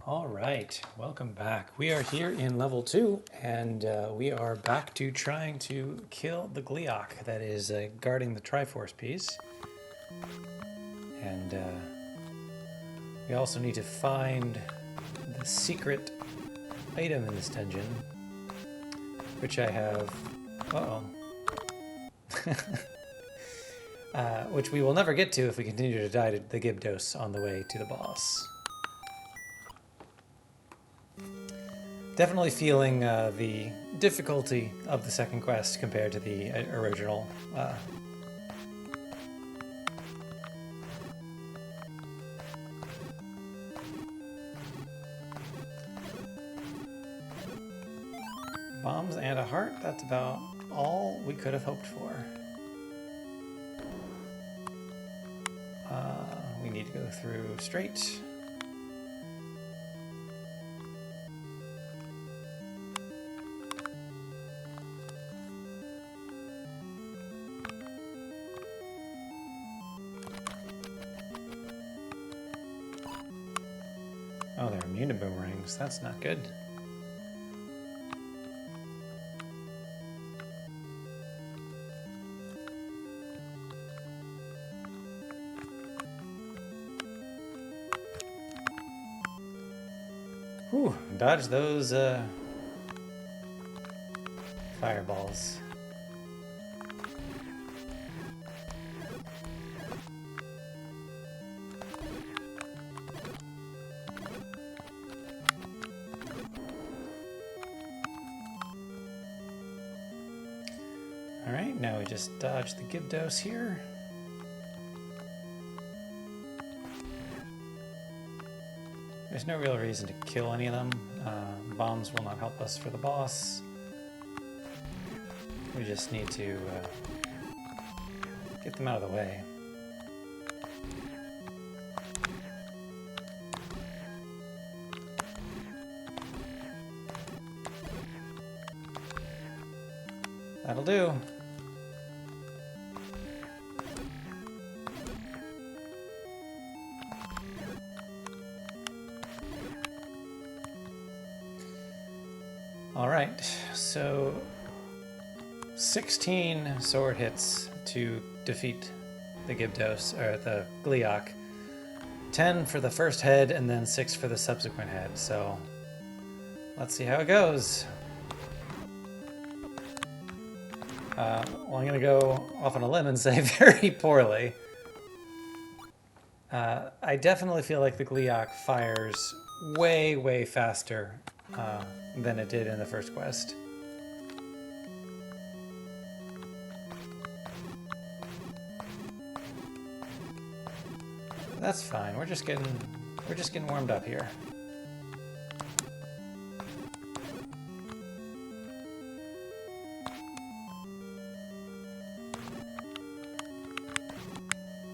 All right, welcome back. We are here in level 2, and we are back to trying to kill the Gleeok that is guarding the Triforce piece. And we also need to find the secret item in this dungeon, which I have... Uh-oh. Which we will never get to if we continue to die to the Gibdos on the way to the boss. Definitely feeling the difficulty of the second quest compared to the original. Bombs and a heart, that's about all we could have hoped for. We need to go through straight. Oh, they're immune to boomerangs. That's not good. Whew, dodge those fireballs. Alright, now we just dodge the Gibdos here. There's no real reason to kill any of them. Bombs will not help us for the boss. We just need to get them out of the way. That'll do. All right, so 16 sword hits to defeat the Gibdos, or the Gleeok. 10 for the first head, and then 6 for the subsequent head. So let's see how it goes. Well, I'm gonna go off on a limb and say very poorly. I definitely feel like the Gleeok fires way faster than it did in the first quest. That's fine. We're just getting warmed up here.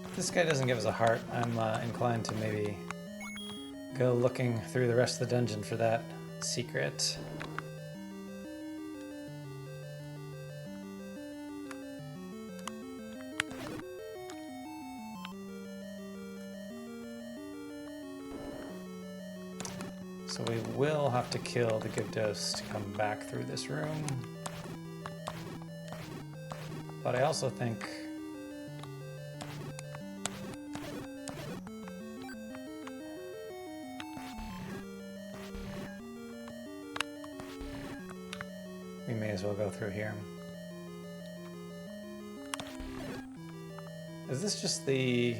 If this guy doesn't give us a heart, I'm inclined to maybe go looking through the rest of the dungeon for that secret. So we will have to kill the Gibdos to come back through this room. But I also think we may as well go through here. Is this just the...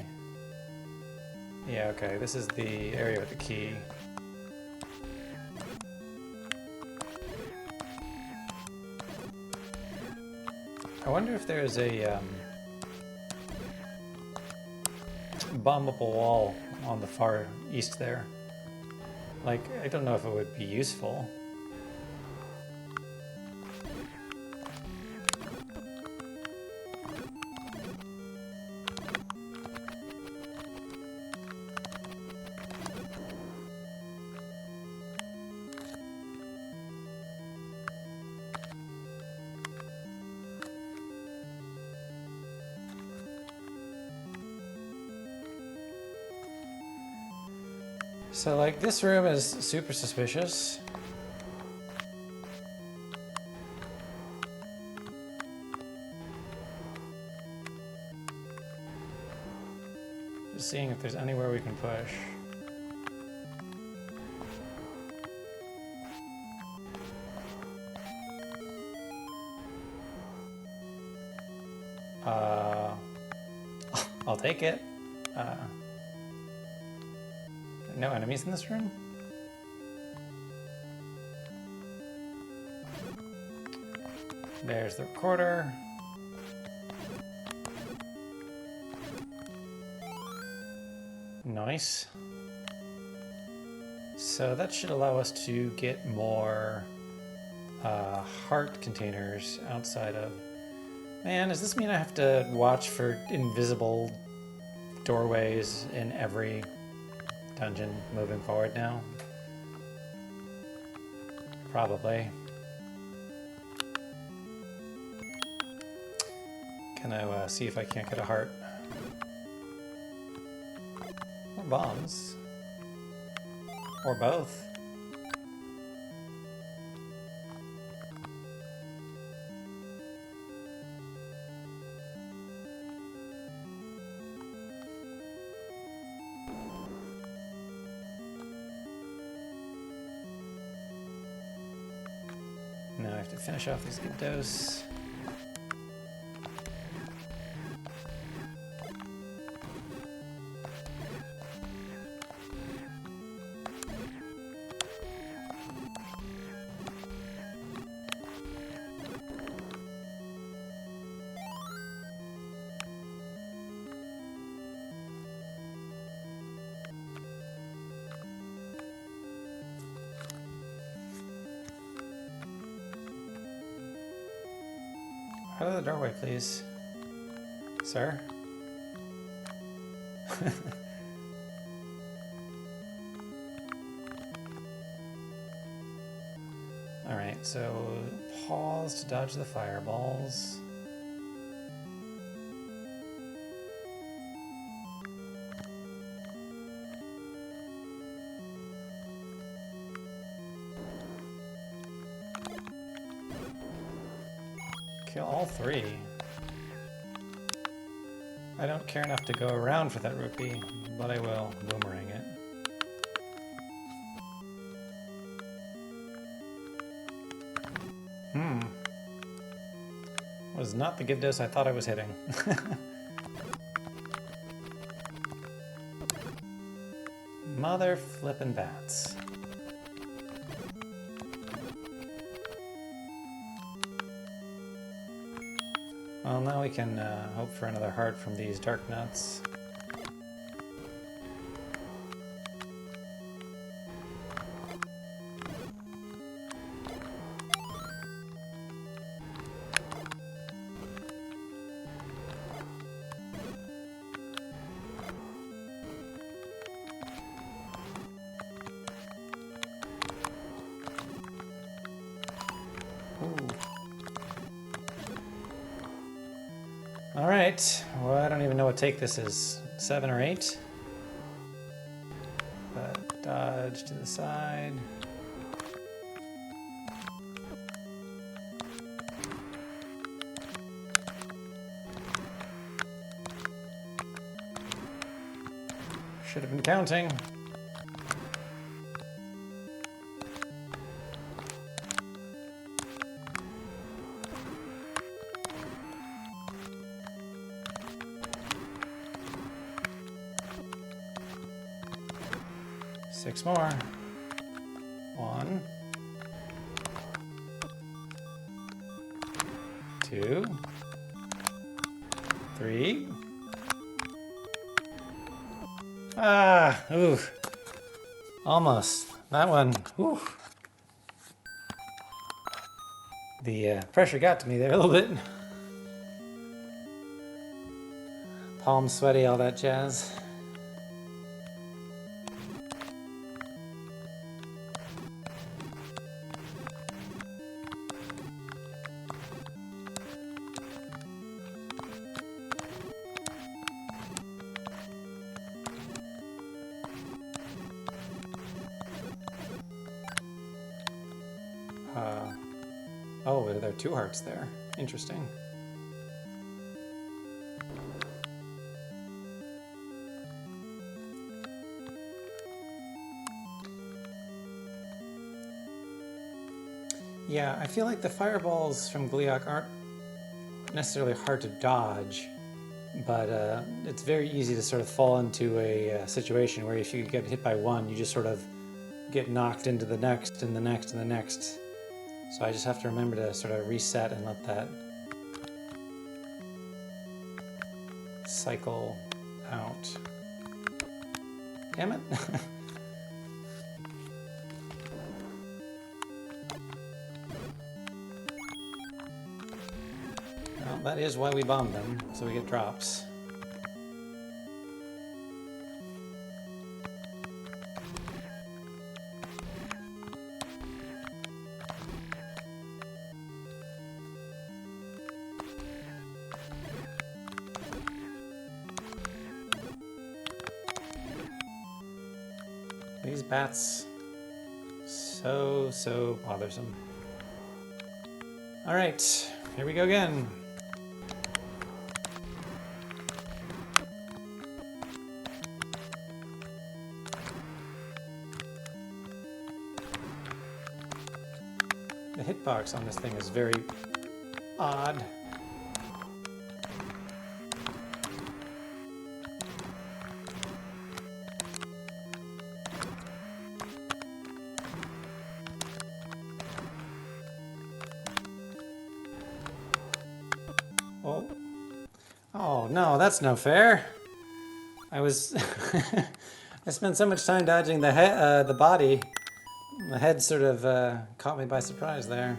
Yeah, okay, this is the area with the key. I wonder if there's a bombable wall on the far east there. Like, I don't know if it would be useful. So, like, this room is super suspicious. Just seeing if there's anywhere we can push. I'll take it. No enemies in this room? There's the recorder. Nice. So that should allow us to get more heart containers outside of... Man, does this mean I have to watch for invisible doorways in every dungeon moving forward now? Probably. Can I see if I can't get a heart? Or bombs. Or both. Now I have to finish off these Gyptos. Out of the doorway, please. Sir? Alright, so pause to dodge the fireballs. Kill all three. I don't care enough to go around for that rupee, but I will boomerang it. Was not the Gyptos I thought I was hitting. Mother flippin' bats. Well, now we can hope for another heart from these dark nuts. Alright, well, I don't even know what take this is. 7 or 8? But dodge to the side. Should have been counting. Six more. 1, 2, 3. Ah, ooh. Almost. That one, ooh. The pressure got to me there a little bit. Palms sweaty, all that jazz. Oh, there are 2 hearts there. Interesting. Yeah, I feel like the fireballs from Gleeok aren't necessarily hard to dodge, but it's very easy to sort of fall into a situation where if you get hit by one, you just sort of get knocked into the next and the next and the next. So I just have to remember to sort of reset and let that cycle out. Damn it. Well, that is why we bomb them, so we get drops. These bats, so bothersome. All right, here we go again. The hitbox on this thing is very odd. Oh. Oh, no, that's no fair. I was... I spent so much time dodging the body. The head sort of caught me by surprise there.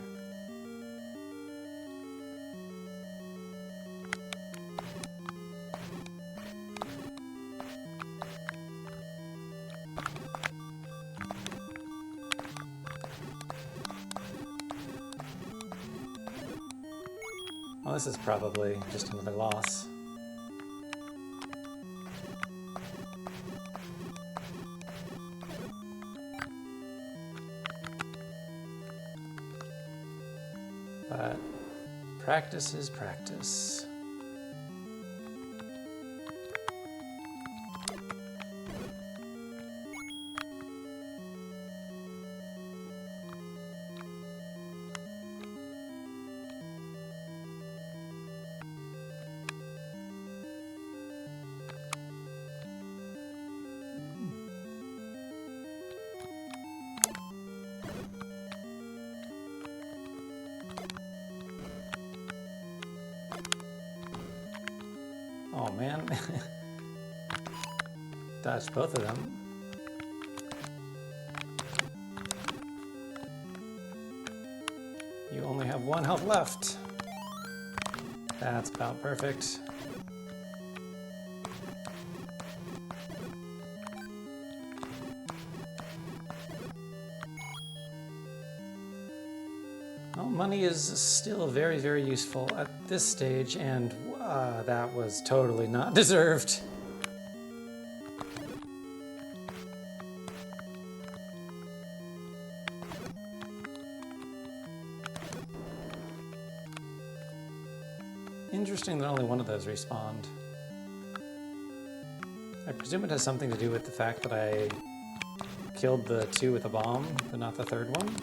Well, this is probably just another loss. But practice is practice. Oh man. Dodged both of them. You only have 1 health left. That's about perfect. Well, money is still very, very useful at this stage, and that was totally not deserved. Interesting that only one of those respawned. I presume it has something to do with the fact that I killed the 2 with a bomb, but not the 3rd one.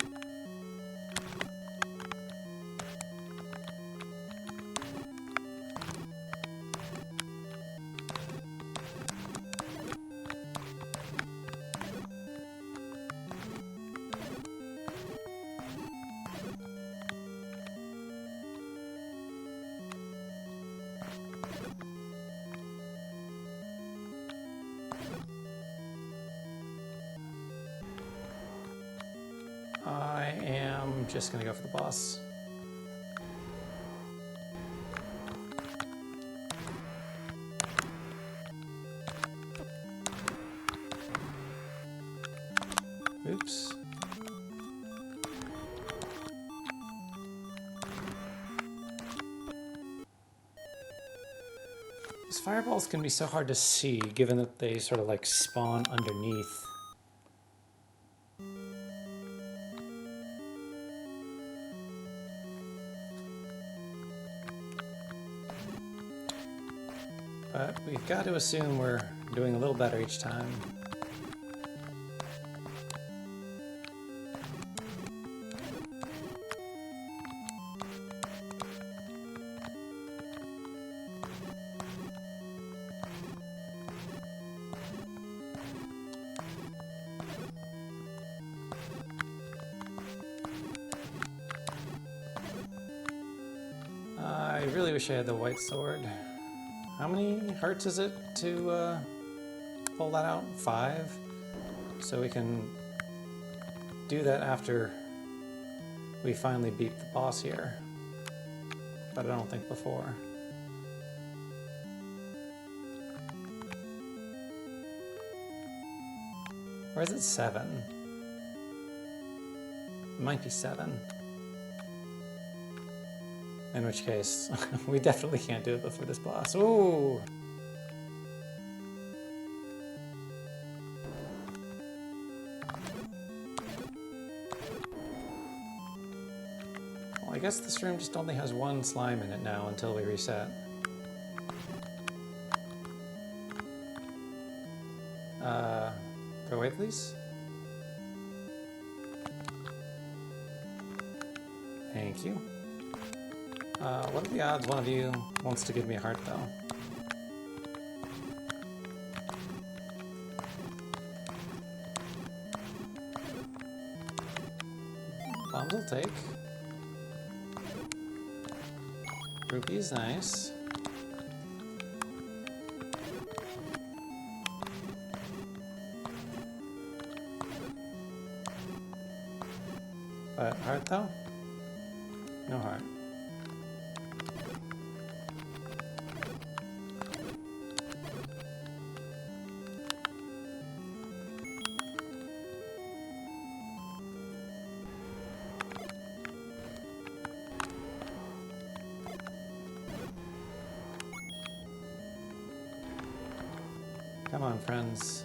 I am just gonna go for the boss. Oops. These fireballs can be so hard to see, given that they sort of like spawn underneath. But we've got to assume we're doing a little better each time. I really wish I had the white sword. How many hearts is it to pull that out? 5? So we can do that after we finally beat the boss here. But I don't think before. Or is it 7? It might be 7. In which case, we definitely can't do it before this boss. Ooh! Well, I guess this room just only has one slime in it now until we reset. Go away, please. Thank you. What are the odds one of you wants to give me a heart, though? Bombs will take. Rupees, nice. But heart, though? No heart. Come on, friends.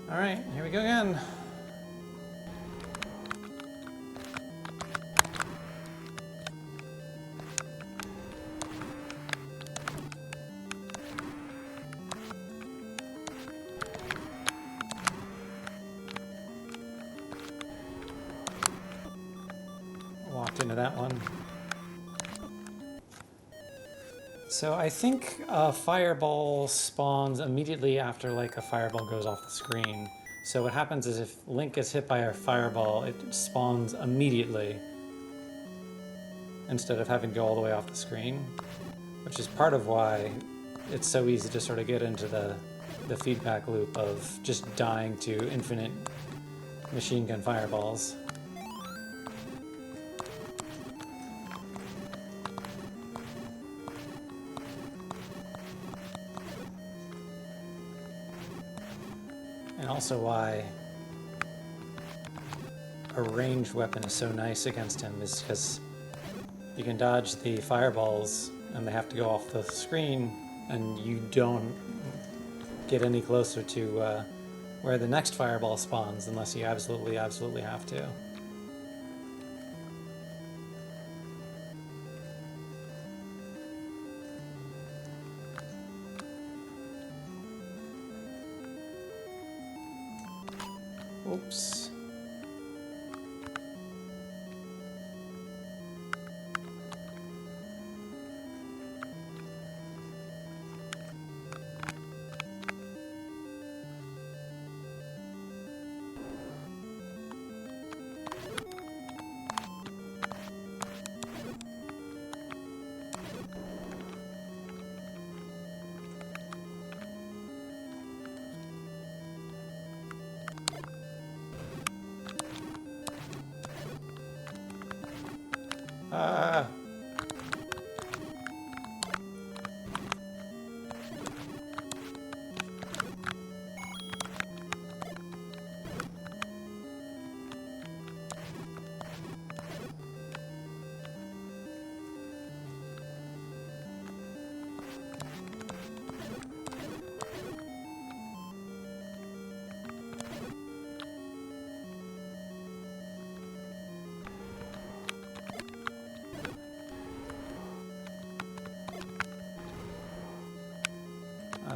All right, here we go again. Walked into that one. So I think a fireball spawns immediately after like a fireball goes off the screen. So what happens is if Link gets hit by a fireball, it spawns immediately instead of having to go all the way off the screen, which is part of why it's so easy to sort of get into the feedback loop of just dying to infinite machine gun fireballs. And also why a ranged weapon is so nice against him is because you can dodge the fireballs and they have to go off the screen and you don't get any closer to where the next fireball spawns unless you absolutely have to. Oops. Ah.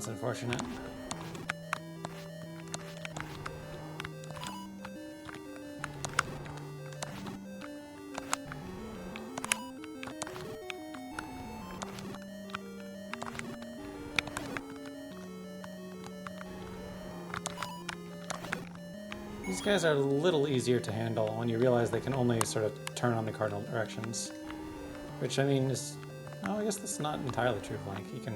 That's unfortunate. These guys are a little easier to handle when you realize they can only sort of turn on the cardinal directions. Which, I mean, is... Oh, I guess that's not entirely true of Link. You can...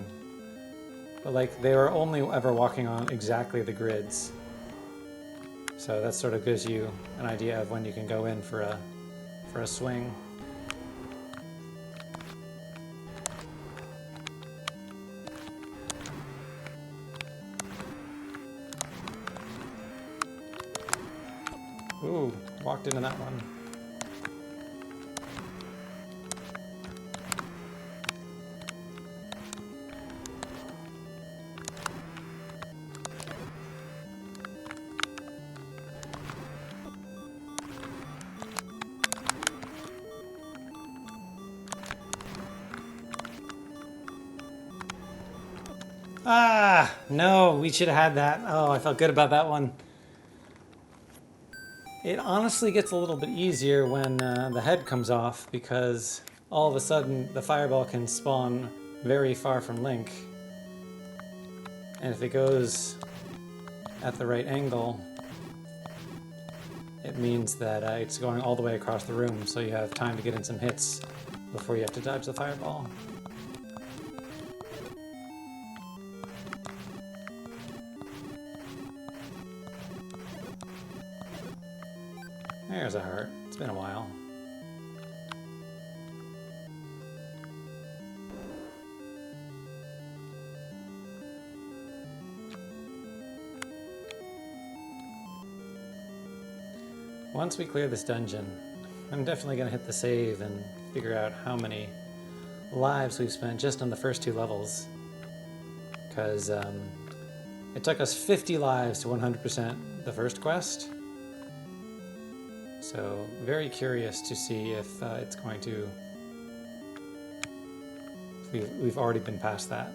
But, like, they were only ever walking on exactly the grids. So that sort of gives you an idea of when you can go in for a swing. Ooh, walked into that one. Ah, no, we should have had that. Oh, I felt good about that one. It honestly gets a little bit easier when the head comes off, because all of a sudden the fireball can spawn very far from Link. And if it goes at the right angle, it means that it's going all the way across the room, so you have time to get in some hits before you have to dodge the fireball. There's a heart. It's been a while. Once we clear this dungeon, I'm definitely going to hit the save and figure out how many lives we've spent just on the first 2 levels. Because it took us 50 lives to 100% the first quest. So, very curious to see if it's going to... We've already been past that.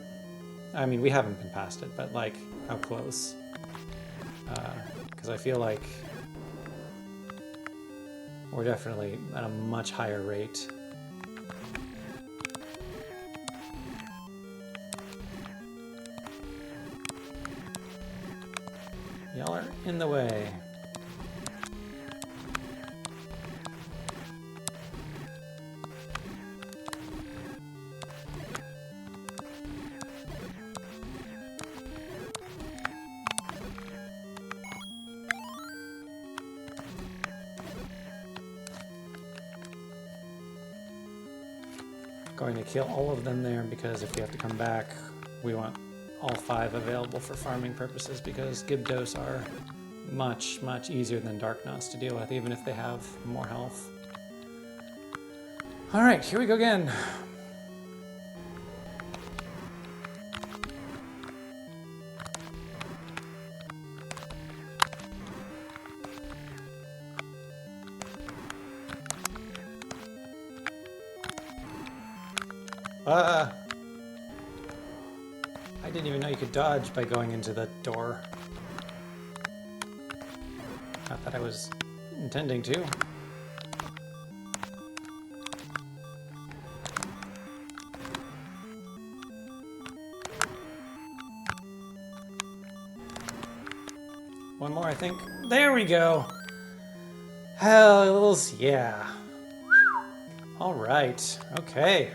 I mean, we haven't been past it, but, like, how close? Because I feel like we're definitely at a much higher rate. Y'all are in the way. Going to kill all of them there, because if we have to come back, we want all 5 available for farming purposes, because Gibdos are much, much easier than Darknots to deal with, even if they have more health. Alright, here we go again. I didn't even know you could dodge by going into the door. Not that I was intending to. One more, I think. There we go! Hells yeah. Alright, okay.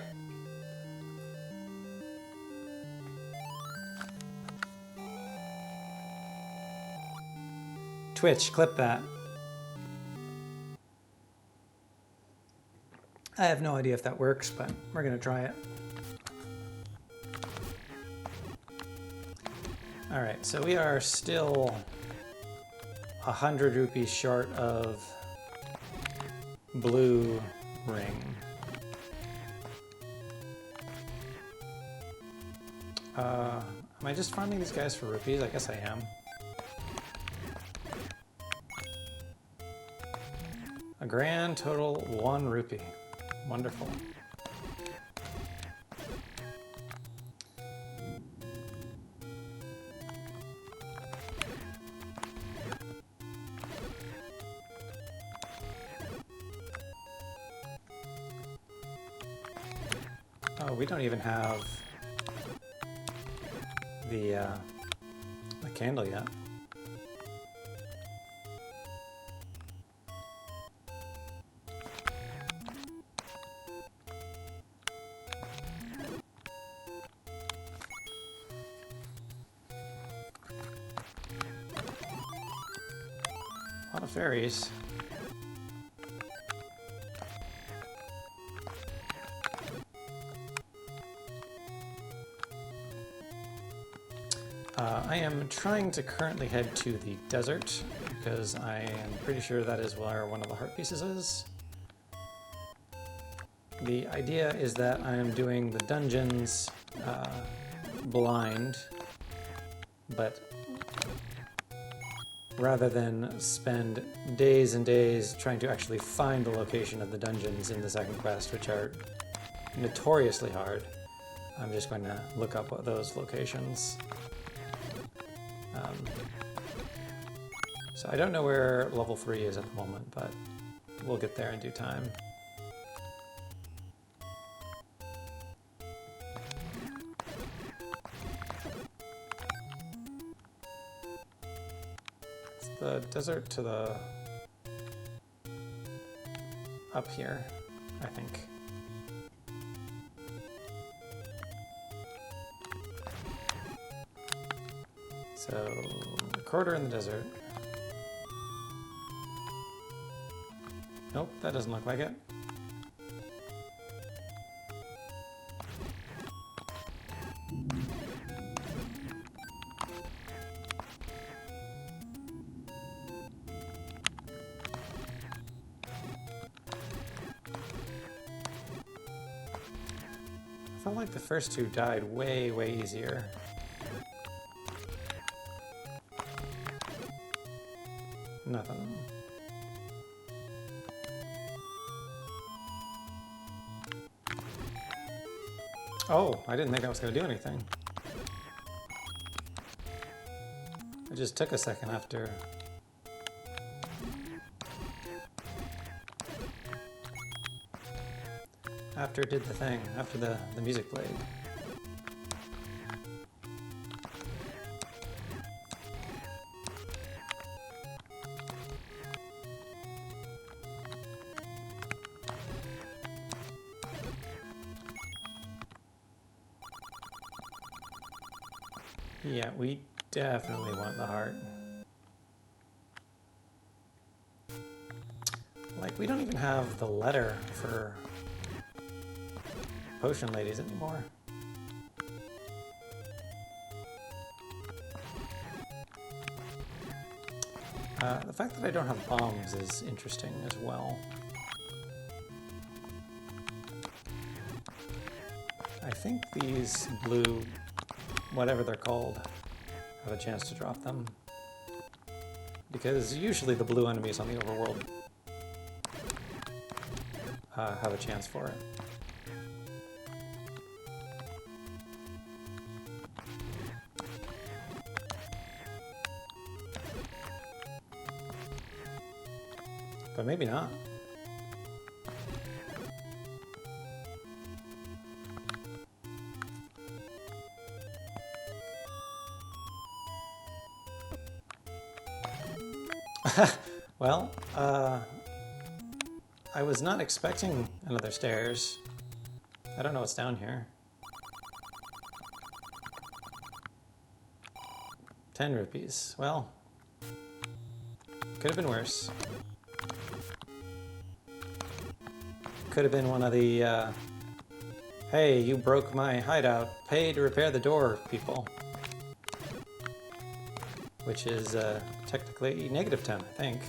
Twitch, clip that. I have no idea if that works, but we're gonna try it. Alright, so we are still 100 rupees short of blue ring. Am I just farming these guys for rupees? I guess I am. A grand total 1 rupee. Wonderful. Oh, we don't even have the candle yet. A lot of fairies. I am trying to currently head to the desert because I am pretty sure that is where one of the heart pieces is. The idea is that I am doing the dungeons blind, but rather than spend days and days trying to actually find the location of the dungeons in the second quest, which are notoriously hard, I'm just going to look up those locations. So I don't know where level 3 is at the moment, but we'll get there in due time. It's the desert to the... up here, I think. So, recorder in the desert. Nope, that doesn't look like it. I felt like the first two died way, way easier. Nothing. Oh, I didn't think I was going to do anything. It just took a second after. After it did the thing, after the music played. Yeah, we definitely want the heart. Like, we don't even have the letter for potion ladies anymore. The fact that I don't have bombs is interesting as well. I think these blue, whatever they're called, have a chance to drop them. Because usually the blue enemies on the overworld have a chance for it. But maybe not. Well, I was not expecting another stairs. I don't know what's down here. 10 rupees. Well, could have been worse. Could have been one of the, hey, you broke my hideout, pay to repair the door, people. Which is technically negative 10, I think.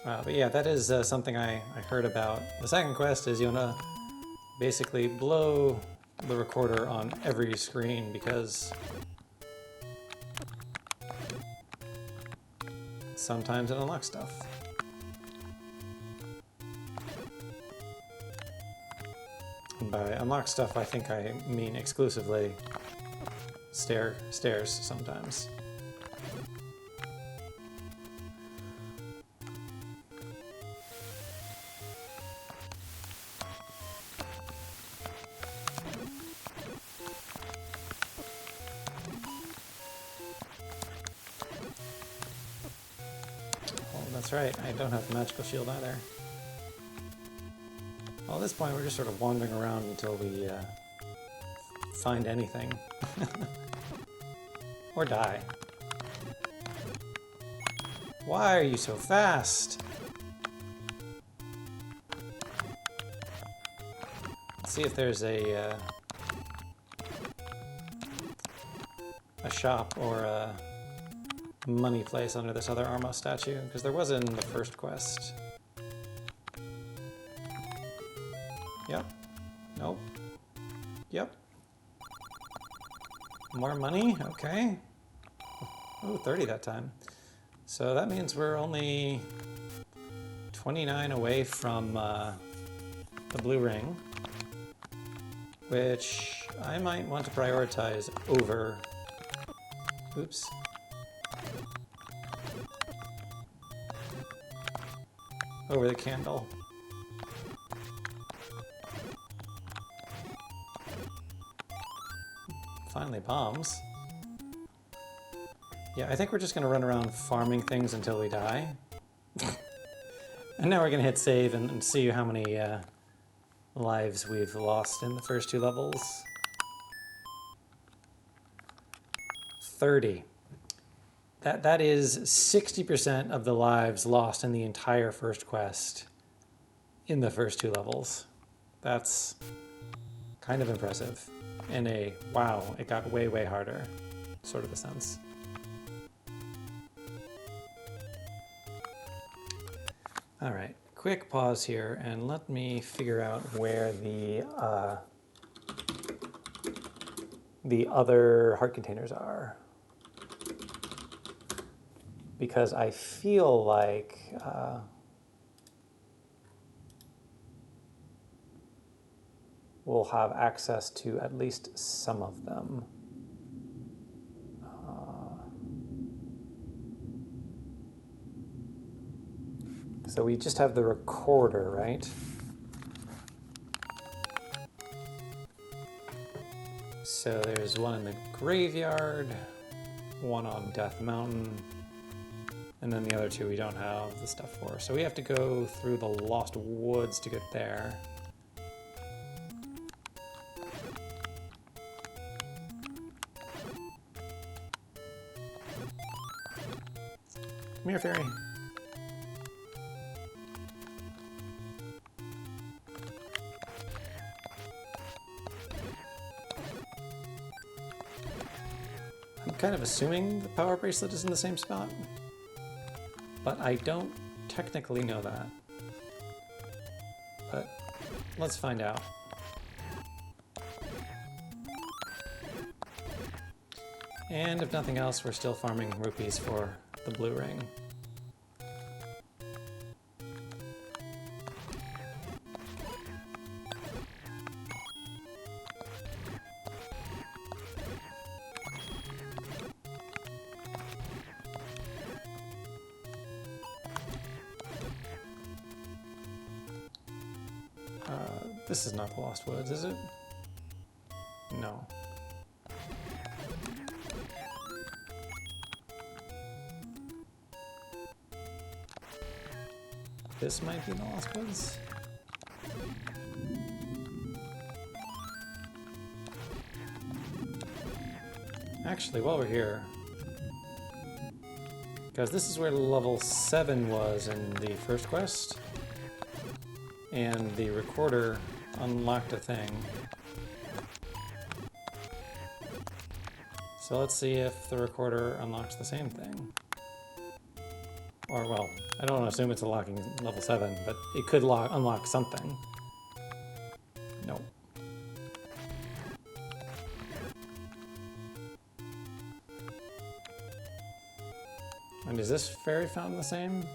But yeah, that is something I heard about. The second quest is you want to basically blow the recorder on every screen because sometimes it unlocks stuff. And by unlock stuff, I think I mean exclusively stairs sometimes. . That's right, I don't have the magical shield either. Well, at this point, we're just sort of wandering around until we find anything. Or die. Why are you so fast? Let's see if there's a shop or a money place under this other Armo statue, because there was in the first quest. Yep. Nope. Yep. More money? Okay. Oh, 30 that time. So that means we're only 29 away from the blue ring, which I might want to prioritize over... Oops. Over the candle. Finally, bombs. Yeah, I think we're just going to run around farming things until we die. And now we're going to hit save and see how many lives we've lost in the first 2 levels. 30. That is 60% of the lives lost in the entire first quest in the first 2 levels. That's kind of impressive. In a, wow, it got way, way harder sort of a sense. All right, quick pause here and let me figure out where the other heart containers are. Because I feel like we'll have access to at least some of them. So we just have the recorder, right? So there's one in the graveyard, one on Death Mountain, and then the other 2 we don't have the stuff for. So we have to go through the Lost Woods to get there. Come here, fairy. I'm kind of assuming the power bracelet is in the same spot, but I don't technically know that. But let's find out. And if nothing else, we're still farming rupees for the blue ring. This is not the Lost Woods, is it? No. This might be the Lost Woods. Actually, while we're here, because this is where level 7 was in the first quest, and the recorder unlocked a thing. So let's see if the recorder unlocks the same thing. Or, well, I don't want to assume it's unlocking level 7, but it could unlock something. Nope. And is this fairy fountain the same?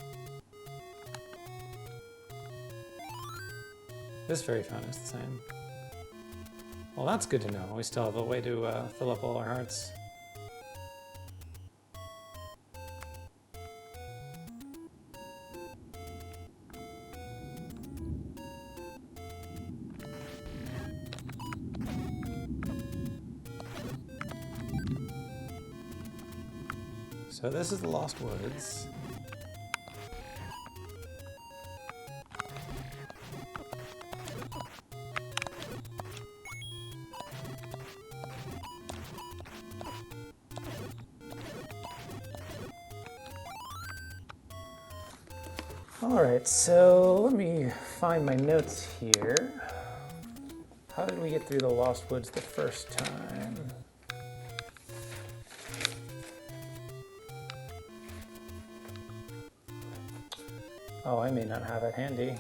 This fairy fountain is the same. Well, that's good to know. We still have a way to fill up all our hearts. So this is the Lost Woods. All right, so let me find my notes here. How did we get through the Lost Woods the first time? Oh, I may not have it handy.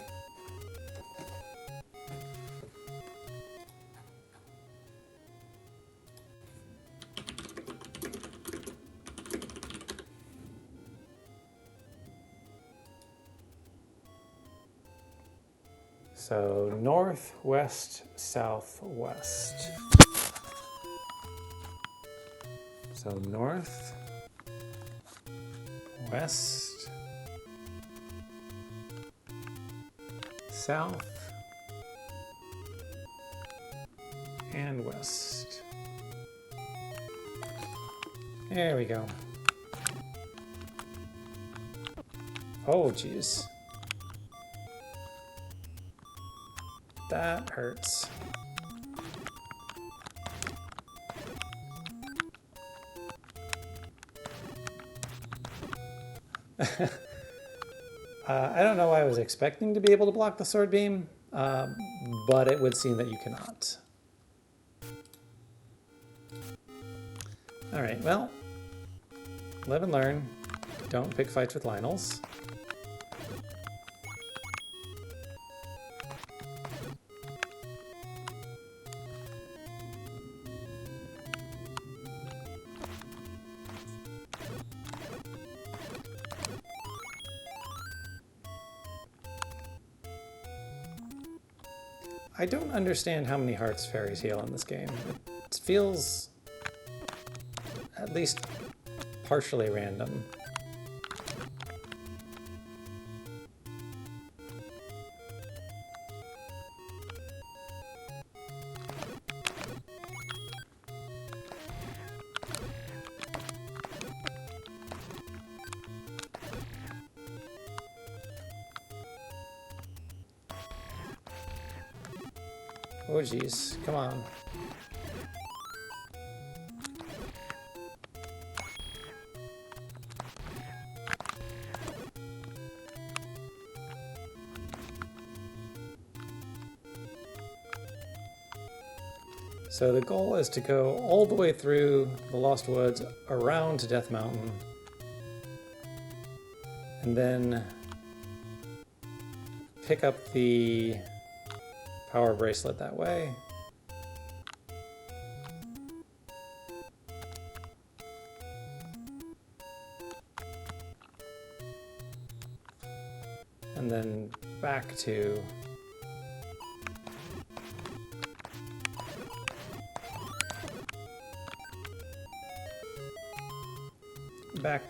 So north, west, south, west. So north, west, south, and west. There we go. Oh, geez. That hurts. I don't know why I was expecting to be able to block the sword beam, but it would seem that you cannot. All right, well, live and learn. Don't pick fights with Lionels. I don't understand how many hearts fairies heal in this game. It feels at least partially random. Oh geez, come on. So the goal is to go all the way through the Lost Woods, around to Death Mountain, and then pick up the power bracelet that way. And then back to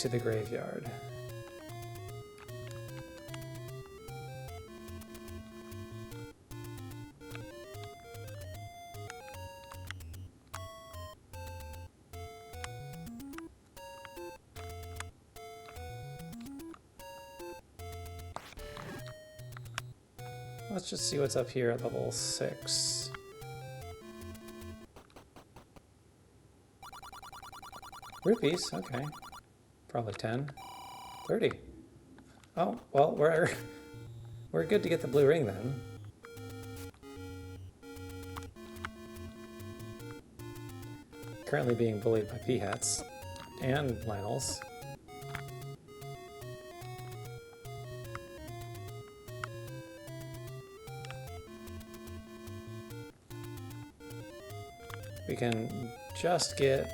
the graveyard. Let's just see what's up here at level 6. Rupees, okay. Probably 10. 30. Oh, well, we're good to get the blue ring then. Currently being bullied by P-hats and Lionels. We can just get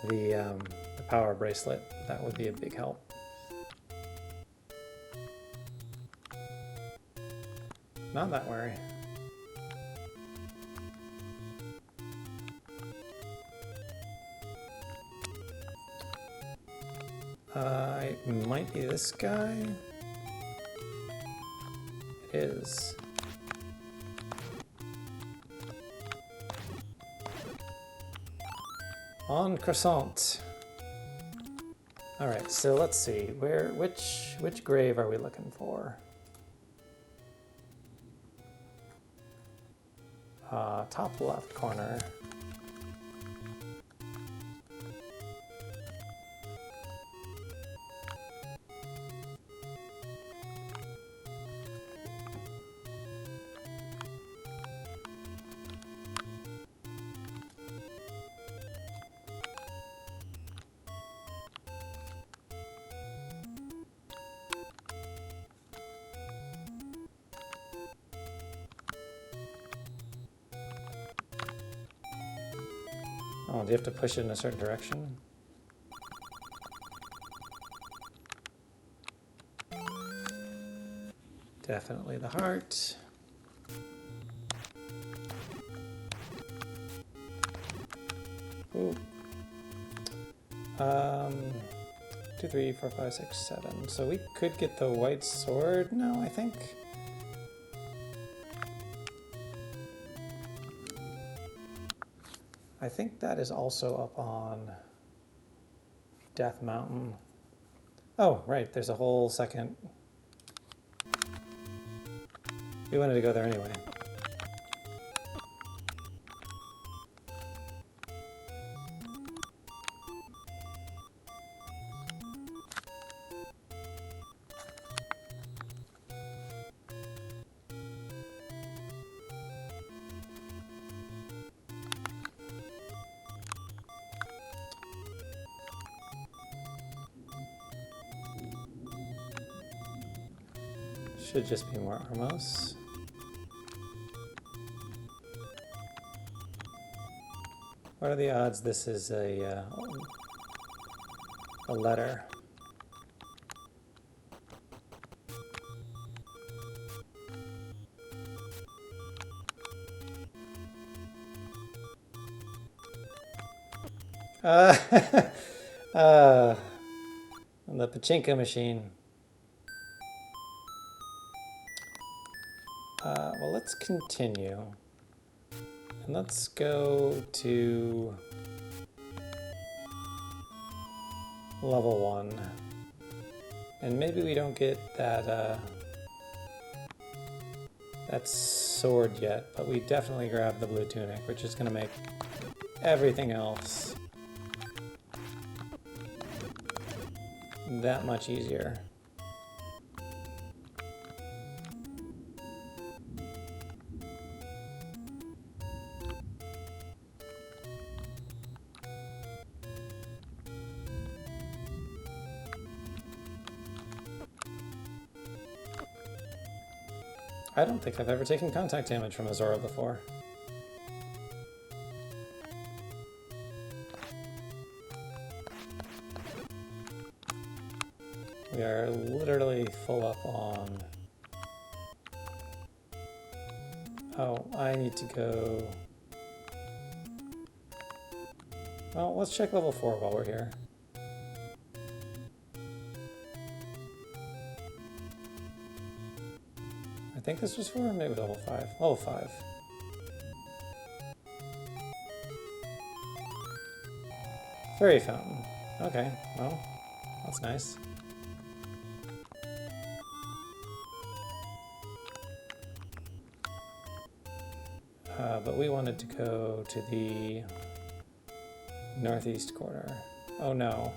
the power bracelet. That would be a big help. Not that worry. It might be this guy. It is. On Croissant. All right, so let's see. Which grave are we looking for? Top left corner. Oh, do you have to push it in a certain direction? Definitely the heart. Ooh. 2, 3, 4, 5, 6, 7. So we could get the white sword now, I think. I think that is also up on Death Mountain. Oh, right, there's a whole second. We wanted to go there anyway. Should just be more Armos. What are the odds this is a letter? The pachinko machine. Well, let's continue. And let's go to level 1. And maybe we don't get that that sword yet, but we definitely grab the blue tunic, which is going to make everything else that much easier. I don't think I've ever taken contact damage from a Zora before. We are literally full up on... Oh, I need to go... Well, let's check level 4 while we're here. I think this was 4, maybe level 5. Level 5. Fairy fountain. Okay, well, that's nice. But we wanted to go to the northeast corner. Oh no.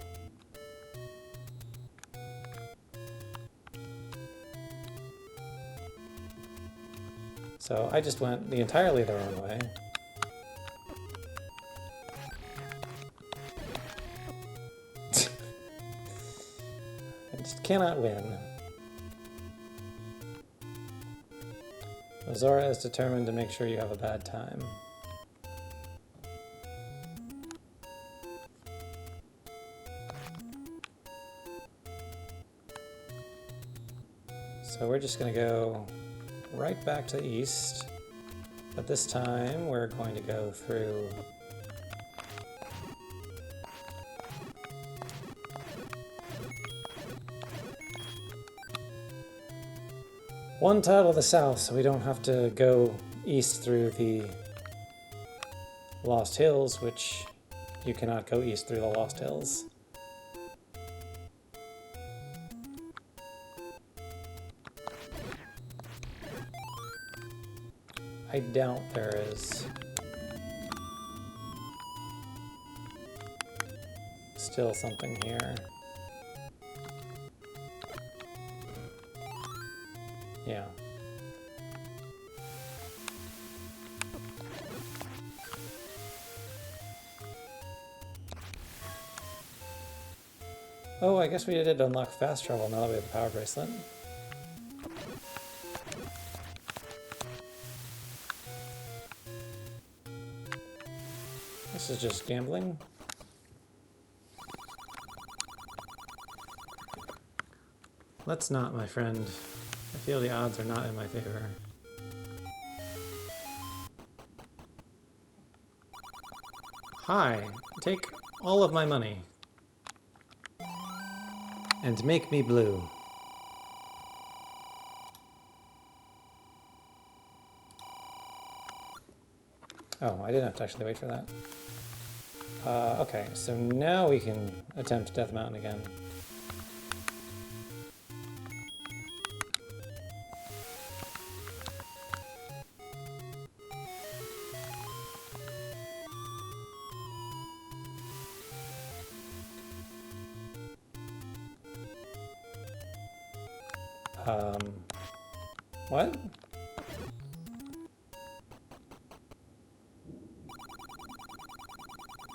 So I just went the entirely the wrong way. I just cannot win. Zora is determined to make sure you have a bad time. So we're just going to go right back to the east, but this time we're going to go through one tile to the south, so we don't have to go east through the Lost Hills, which you cannot go east through the Lost Hills. I doubt there is still something here. Yeah. Oh, I guess we did unlock fast travel now that we have the power bracelet. this is just gambling. Let's not, my friend. I feel the odds are not in my favor. Hi, take all of my money. And make me blue. Oh, I didn't have to actually wait for that. Okay, so now we can attempt Death Mountain again. What?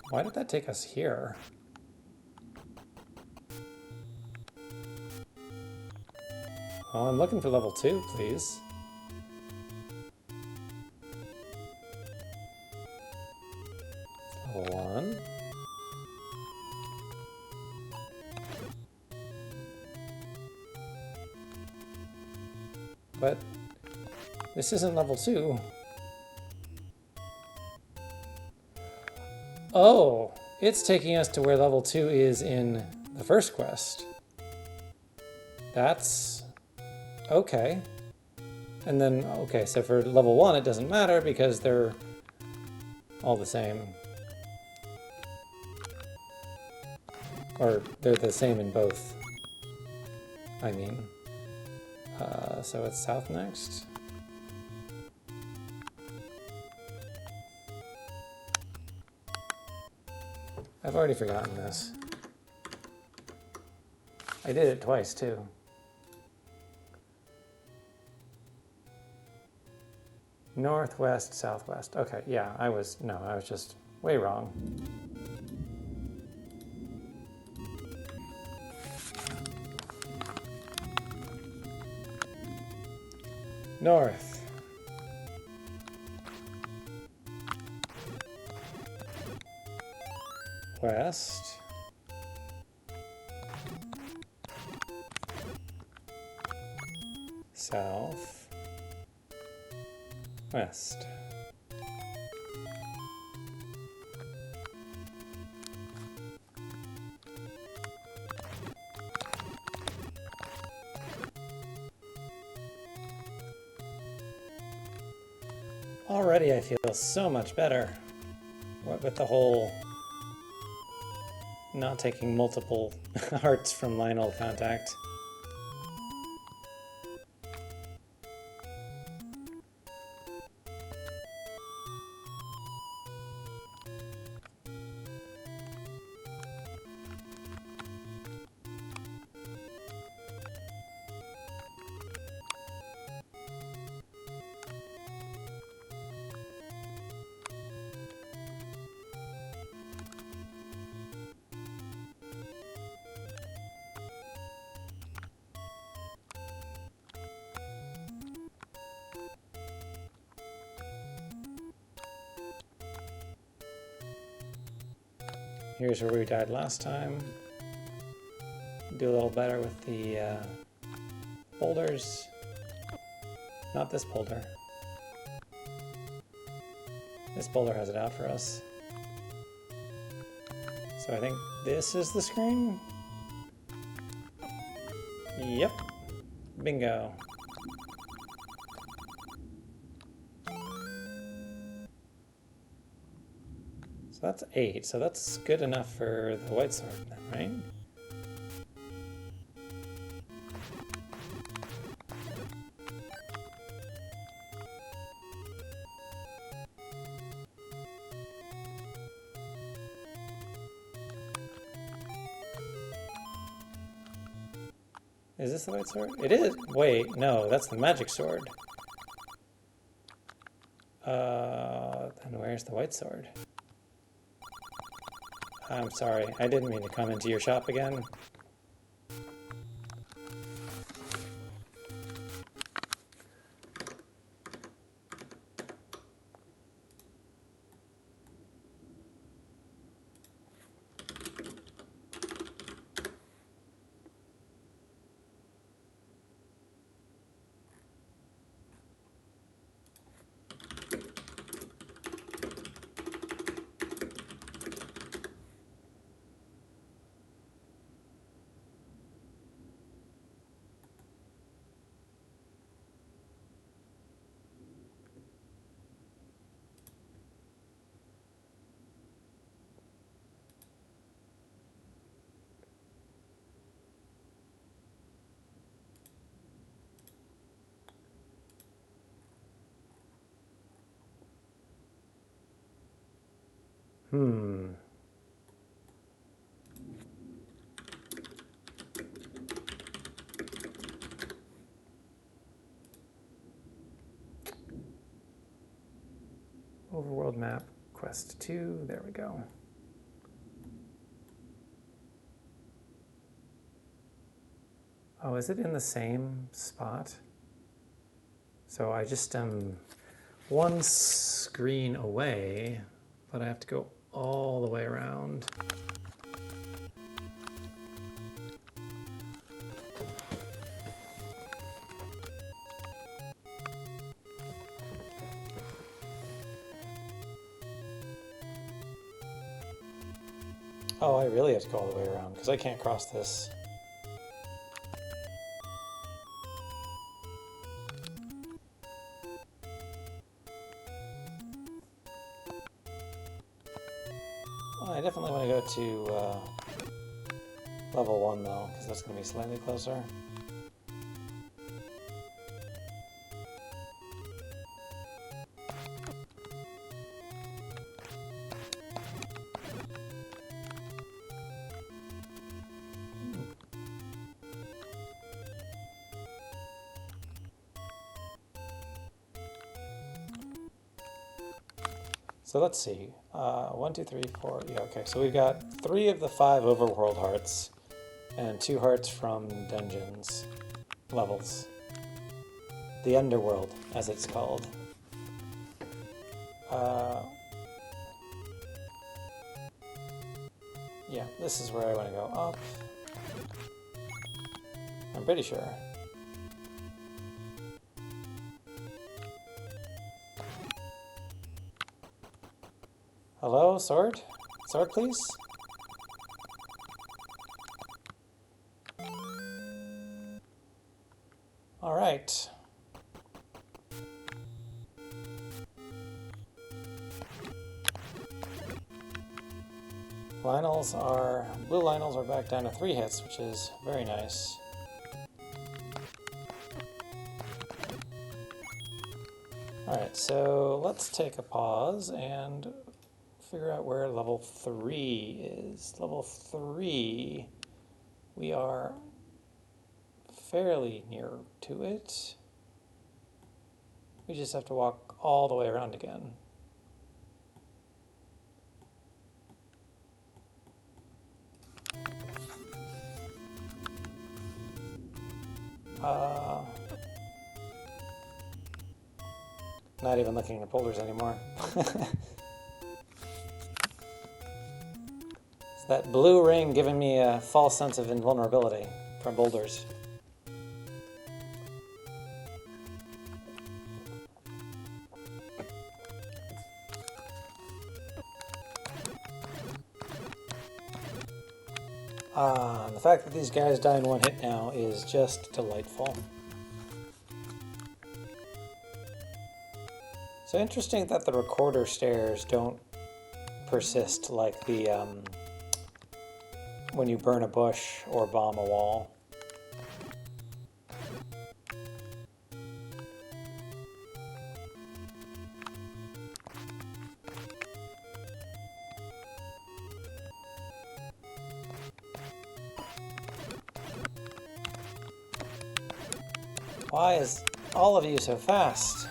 Why did that take us here? Well, I'm looking for level 2, please. Level 1. But this isn't level 2. Oh, it's taking us to where level 2 is in the first quest. That's okay. And then, okay, so for level 1 it doesn't matter because they're all the same. Or they're the same in both, I mean. So it's south next. I've already forgotten this. I did it twice too. Northwest, southwest. Okay, yeah, I was just way wrong. North. West. South. West. Already I feel so much better with the whole not taking multiple hearts from Lionel contact. Here's where we died last time. Do a little better with the boulders. Not this boulder. This boulder has it out for us. So I think this is the screen? Yep. Bingo. So that's 8, so that's good enough for the white sword then, right? Is this the white sword? It is. Wait, no, that's the magic sword. Then where's the white sword? I'm sorry, I didn't mean to come into your shop again. Overworld map, quest 2, there we go. Oh, is it in the same spot? So I just am one screen away, but I have to go all the way around. Oh, I really have to go all the way around because I can't cross this. Well, I definitely want to go to level 1 though, because that's going to be slightly closer. So let's see, 1, 2, 3, 4, yeah, okay, so we've got 3 of the 5 overworld hearts, and 2 hearts from dungeons, levels. The underworld, as it's called. Yeah, this is where I want to go up. I'm pretty sure. Hello, sword? Sword, please? All right. Blue Lionels are back down to 3 hits, which is very nice. Alright, so let's take a pause and figure out where level 3 is. Level 3, we are fairly near to it. We just have to walk all the way around again. Not even looking at boulders anymore. It's that blue ring giving me a false sense of invulnerability from boulders. The fact that these guys die in 1 hit now is just delightful. So interesting that the recorder stairs don't persist like the when you burn a bush or bomb a wall. Why is all of you so fast?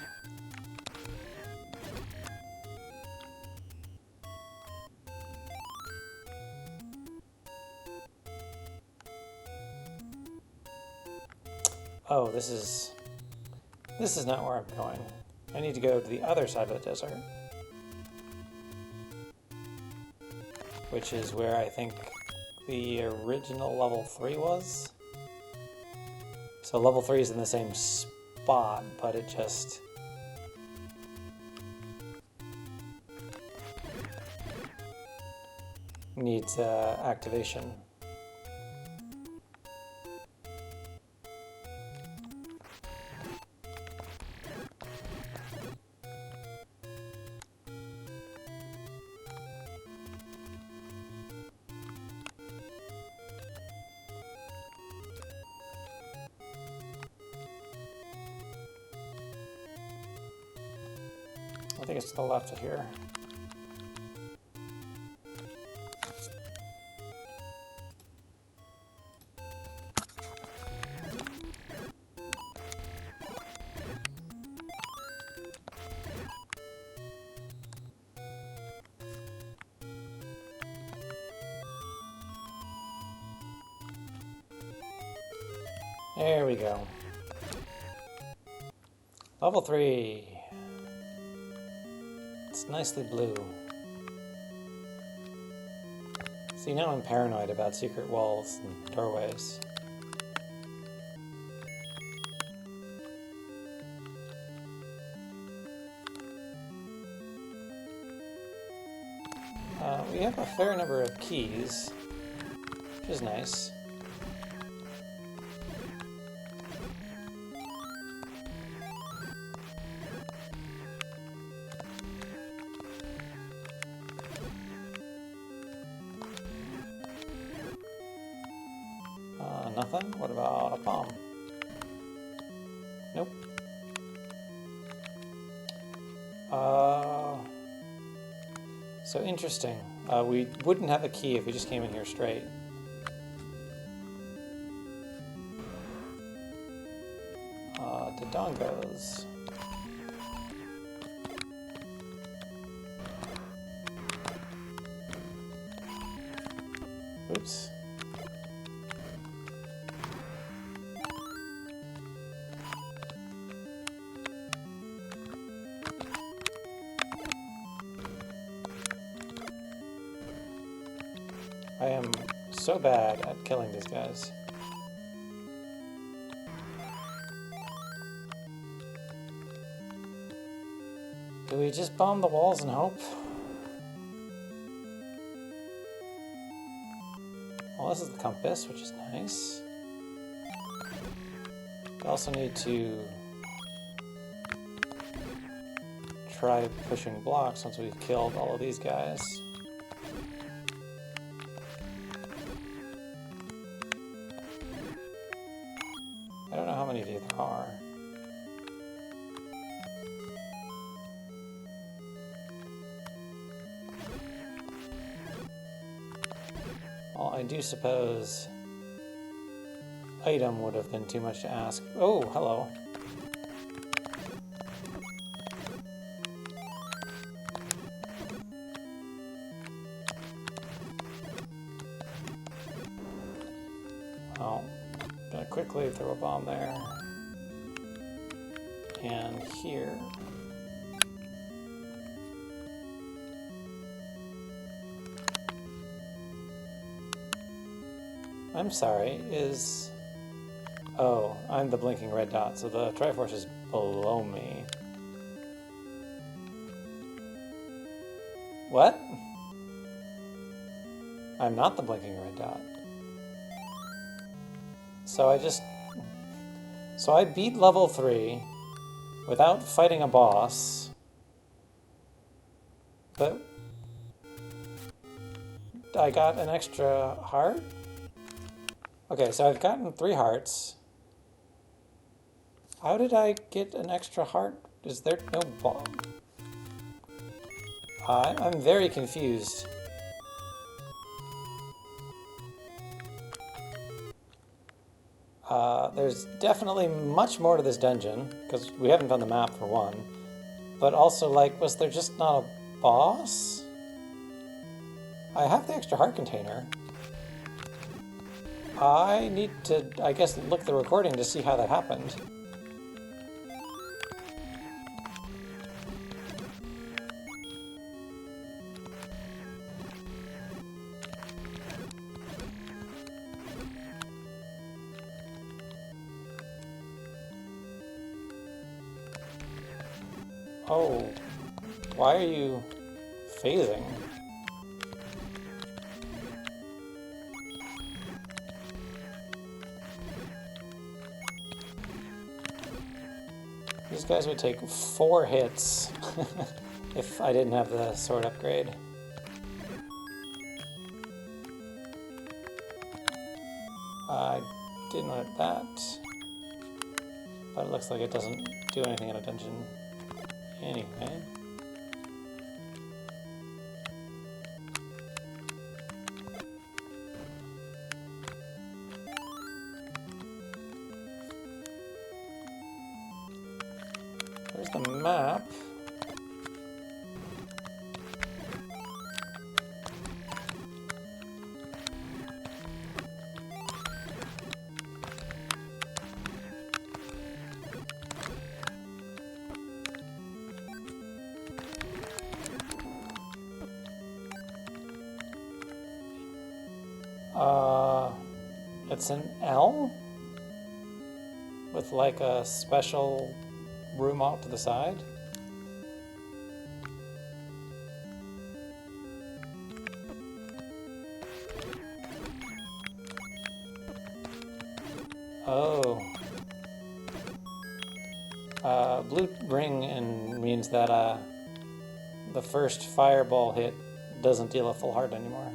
Oh, this is not where I'm going. I need to go to the other side of the desert, which is where I think the original level 3 was. So level 3 is in the same spot, but it just needs activation. I think it's to the left of here. There we go. Level 3. It's nicely blue. See, now I'm paranoid about secret walls and doorways. We have a fair number of keys, which is nice. Nothing? What about a palm? Nope. So interesting. We wouldn't have a key if we just came in here straight. Dodongos. Oops. I am so bad at killing these guys. Do we just bomb the walls and hope? Well, this is the compass, which is nice. We also need to try pushing blocks once we've killed all of these guys. I don't know how many of you there are. Well, I do suppose item would have been too much to ask. Oh, hello. Oh. Gonna quickly throw a bomb there. And here. I'm sorry, is... Oh, I'm the blinking red dot, so the Triforce is below me. What? I'm not the blinking red dot. So I beat level 3 without fighting a boss, but I got an extra heart? Okay, so I've gotten 3 hearts. How did I get an extra heart? Is there no boss? I'm very confused. There's definitely much more to this dungeon, because we haven't found the map for one. But also, like, was there just not a boss? I have the extra heart container. I need to, I guess, look the recording to see how that happened. Oh, why are you phasing? These guys would take 4 hits if I didn't have the sword upgrade. I didn't want that, but it looks like it doesn't do anything in a dungeon anyway. There's the map. it's an L with like a special room off to the side. Oh. Blue ring means that the first fireball hit doesn't deal a full heart anymore.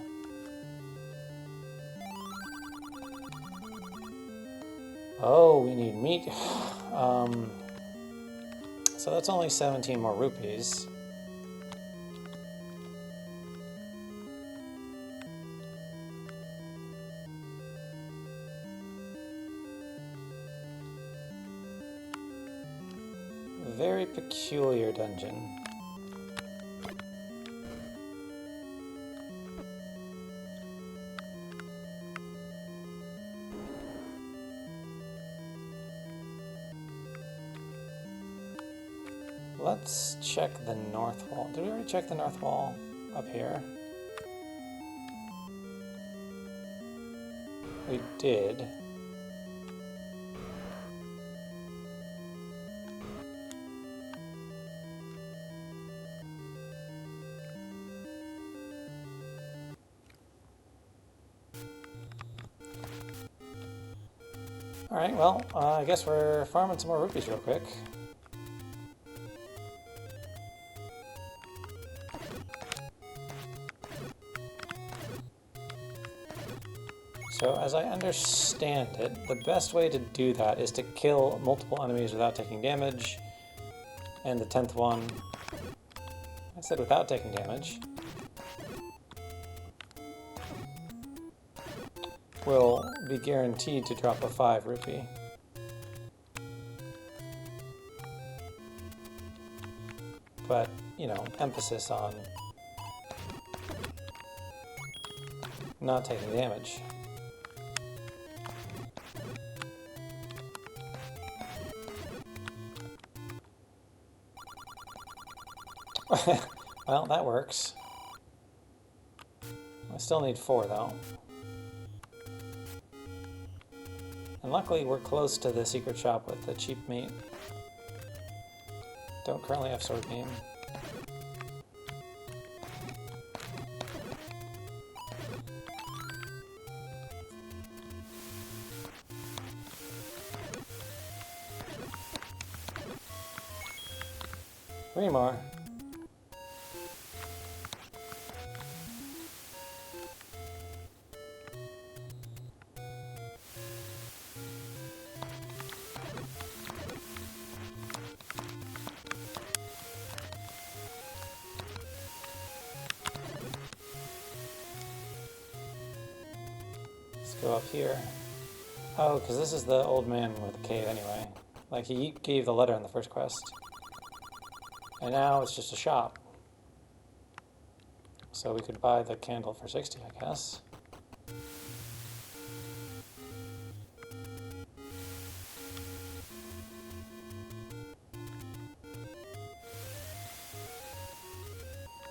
Oh, we need meat. So that's only 17 more rupees. Very peculiar dungeon. Let's check the north wall. Did we already check the north wall up here? We did. Alright, well, I guess we're farming some more rupees real quick. So, as I understand it, the best way to do that is to kill multiple enemies without taking damage. And the 10th one, I said without taking damage, will be guaranteed to drop a 5 rupee. But, you know, emphasis on not taking damage. Well, that works. I still need 4 though. And luckily we're close to the secret shop with the cheap meat. Don't currently have sword beam. Three more. Go up here. Oh, because this is the old man with the cave anyway. Like, he gave the letter in the first quest. And now it's just a shop. So we could buy the candle for 60, I guess.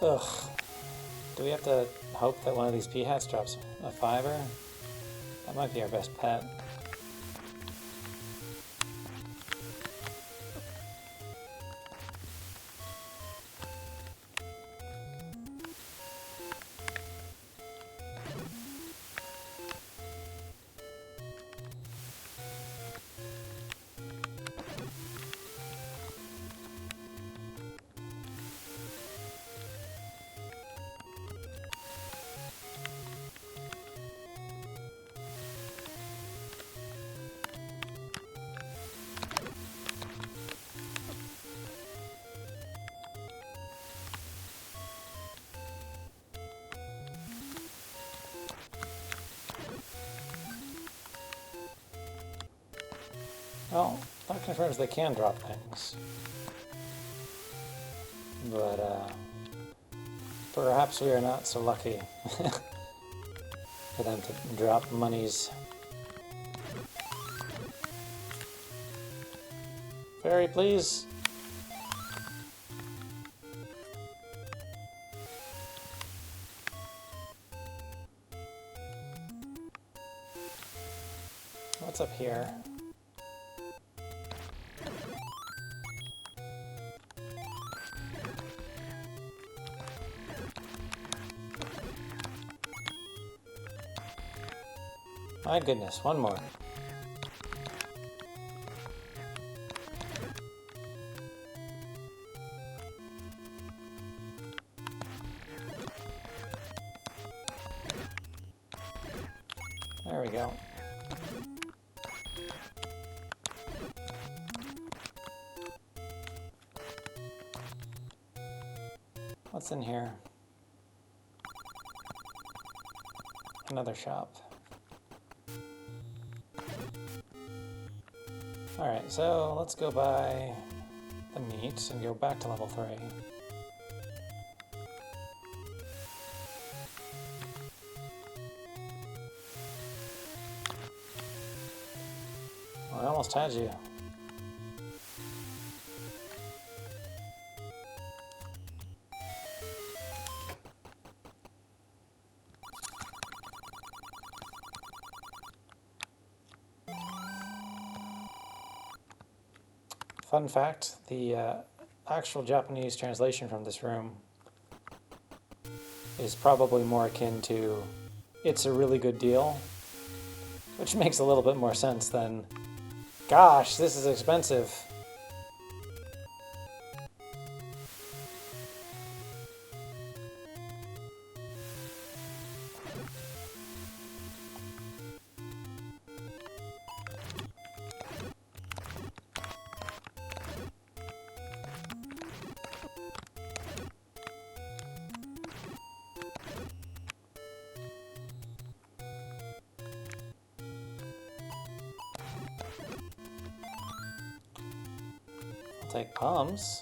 Ugh. Do we have to hope that one of these pea-hats drops a fiver? That might be our best pet. Well, that confirms they can drop things. But, perhaps we are not so lucky for them to drop monies. Fairy, please. what's up here? My goodness, one more. There we go. What's in here? Another shop. Alright, so let's go buy the meat and go back to level 3. Well, I almost had you. Fun fact, the actual Japanese translation from this room is probably more akin to "it's a really good deal," which makes a little bit more sense than "gosh, this is expensive." Take palms.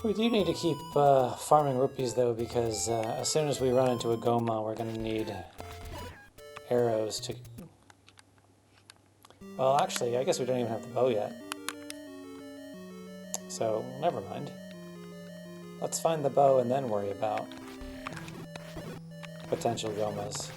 We do need to keep farming rupees though, because as soon as we run into a Goma, we're going to need arrows to... Well, actually, I guess we don't even have the bow yet. So, never mind. Let's find the bow and then worry about potential Gomas.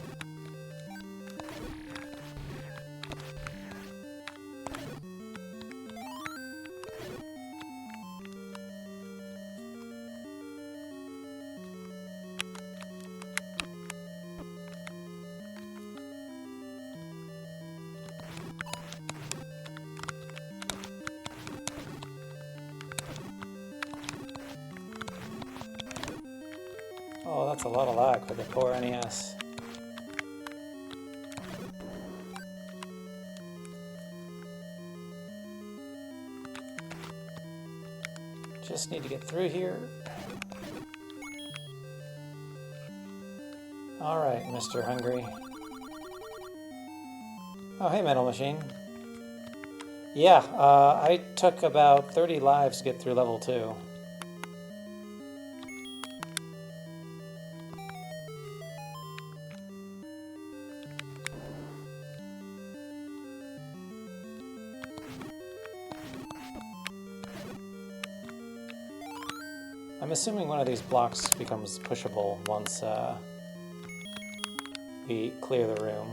Oh, that's a lot of lag for the poor NES. Just need to get through here. Alright, Mr. Hungry. Oh, hey, Metal Machine. Yeah, I took about 30 lives to get through level 2. I'm assuming one of these blocks becomes pushable once we clear the room.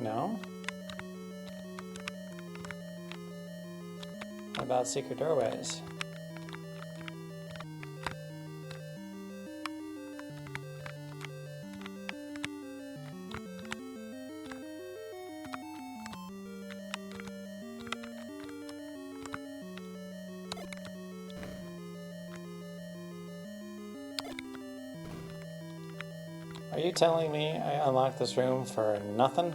No? What about secret doorways? Are you telling me I unlocked this room for nothing?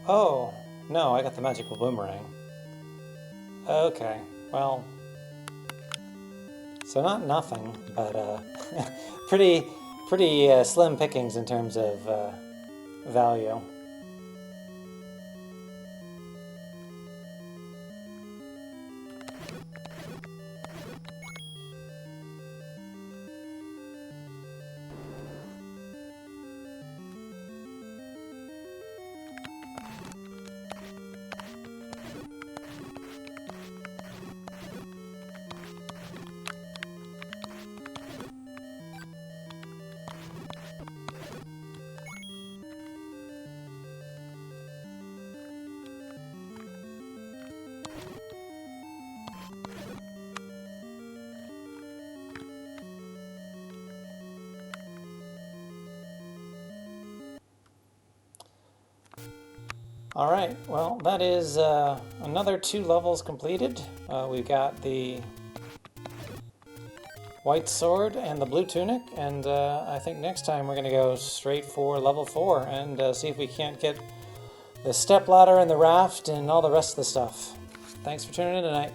Oh, no, I got the magical boomerang. Okay, well, so not nothing, but pretty slim pickings in terms of value. All right, well, that is another 2 levels completed. We've got the white sword and the blue tunic, and I think next time we're going to go straight for level 4 and see if we can't get the step ladder and the raft and all the rest of the stuff. Thanks for tuning in tonight.